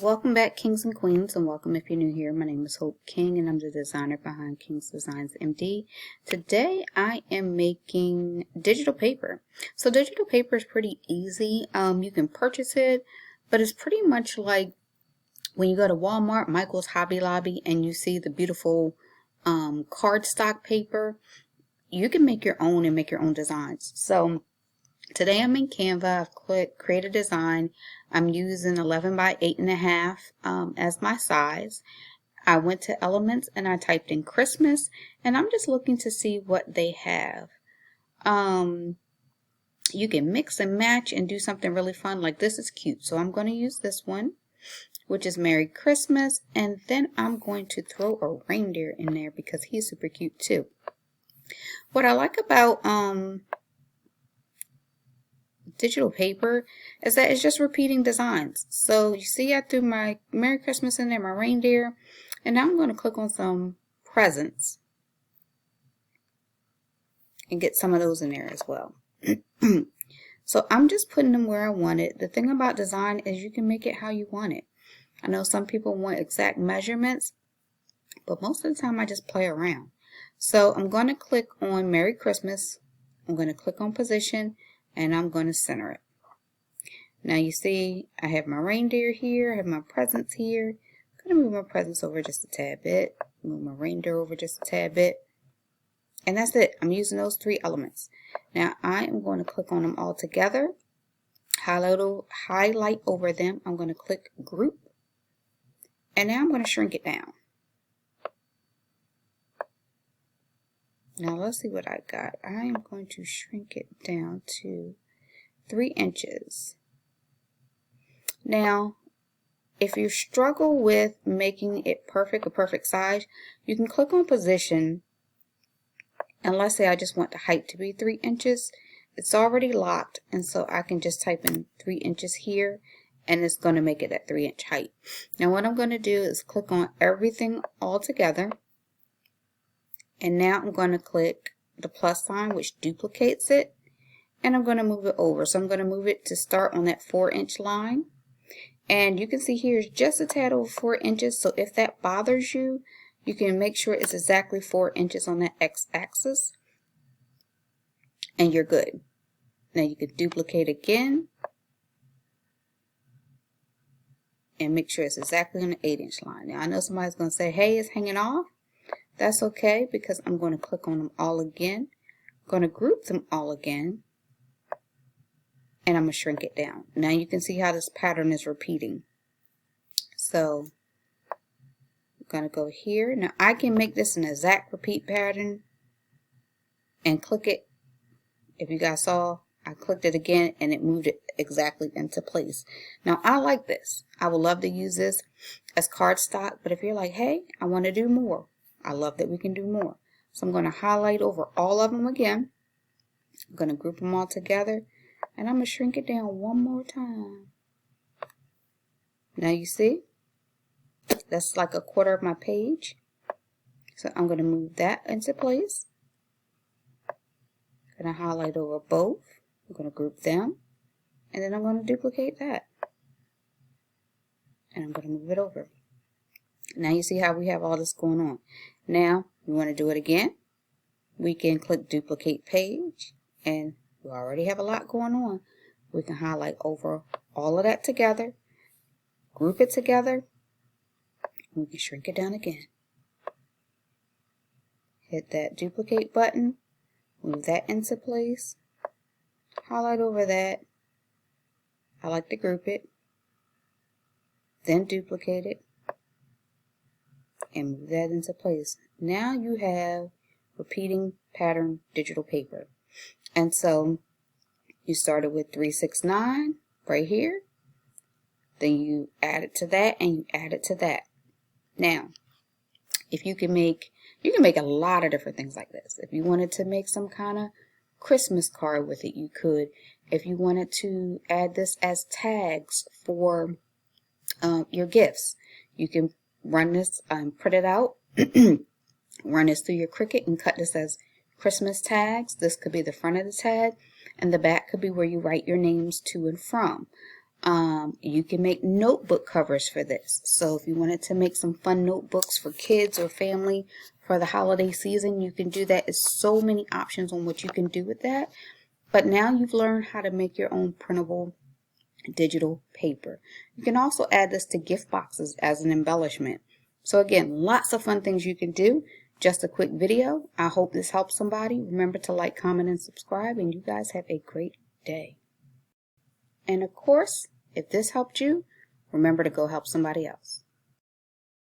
Welcome back, Kings and Queens, and welcome if you're new here. My name is Hope King, and I'm the designer behind King's Designs MD. Today, I am making digital paper. So digital paper is pretty easy. You can purchase it, but it's pretty much like when you go to Walmart, Michael's, Hobby Lobby, and you see the beautiful cardstock paper. You can make your own and make your own designs. So today I'm in Canva. I've clicked create a design. I'm using 11 by 8.5 as my size. I went to Elements and I typed in Christmas, and I'm just looking to see what they have. You can mix and match and do something really fun. Like this is cute, so I'm going to use this one, which is Merry Christmas, and then I'm going to throw a reindeer in there because he's super cute too. What I like about digital paper is that it's just repeating designs. So you see I threw my Merry Christmas in there, my reindeer, and now I'm going to click on some presents and get some of those in there as well. So I'm just putting them where I want it. The thing about design is you can make it how you want it. I know some people want exact measurements, but most of the time I just play around. So I'm going to click on Merry Christmas. I'm going to click on position, and I'm going to center it. Now you see I have my reindeer here, I have my presents here. I'm going to move my presents over just a tad bit, move my reindeer over just a tad bit, and that's it. I'm using those three elements. Now I am going to click on them all together, highlight over them. I'm going to click group, and now I'm going to shrink it down. Now let's see what I got. I am going to shrink it down to 3 inches. Now, if you struggle with making it a perfect size, you can click on position, and let's say I just want the height to be 3 inches. It's already locked, and so I can just type in 3 inches here, and it's going to make it at 3-inch height. Now what I'm going to do is click on everything all together. And now I'm going to click the plus sign, which duplicates it, and I'm going to move it over. So I'm going to move it to start on that 4-inch line. And you can see here it's just a tad over 4 inches. So if that bothers you, you can make sure it's exactly 4 inches on that x-axis, and you're good. Now you can duplicate again and make sure it's exactly on the 8-inch line. Now I know somebody's going to say, hey, it's hanging off. That's okay, because I'm going to click on them all again. I'm going to group them all again, and I'm going to shrink it down. Now you can see how this pattern is repeating. So I'm going to go here. Now I can make this an exact repeat pattern and click it. If you guys saw, I clicked it again and it moved it exactly into place. Now I like this. I would love to use this as cardstock, but if you're like, hey, I want to do more, I love that we can do more. So I'm going to highlight over all of them again. I'm going to group them all together, and I'm going to shrink it down one more time. Now you see, that's like a quarter of my page. So I'm going to move that into place. I'm going to highlight over both. I'm going to group them, and then I'm going to duplicate that. And I'm going to move it over. Now you see how we have all this going on. Now we want to do it again. We can click duplicate page, and we already have a lot going on. We can highlight over all of that together, group it together, and we can shrink it down again. Hit that duplicate button, move that into place, highlight over that. I like to group it, then duplicate it, and move that into place. Now you have repeating pattern digital paper. And so you started with 369 right here, then you add it to that, and you add it to that. Now if you can make a lot of different things like this. If you wanted to make some kind of Christmas card with it, you could. If you wanted to add this as tags for your gifts, you can run this, print it out, run this through your Cricut and cut this as Christmas tags. This could be the front of the tag, and the back could be where you write your names to and from. You can make notebook covers for this. So if you wanted to make some fun notebooks for kids or family for the holiday season, you can do that. There's so many options on what you can do with that. But now you've learned how to make your own printable digital paper. You can also add this to gift boxes as an embellishment. So again, lots of fun things you can do. Just a quick video. I hope this helps somebody. Remember to like, comment, and subscribe, and you guys have a great day. And of course, if this helped you, remember to go help somebody else.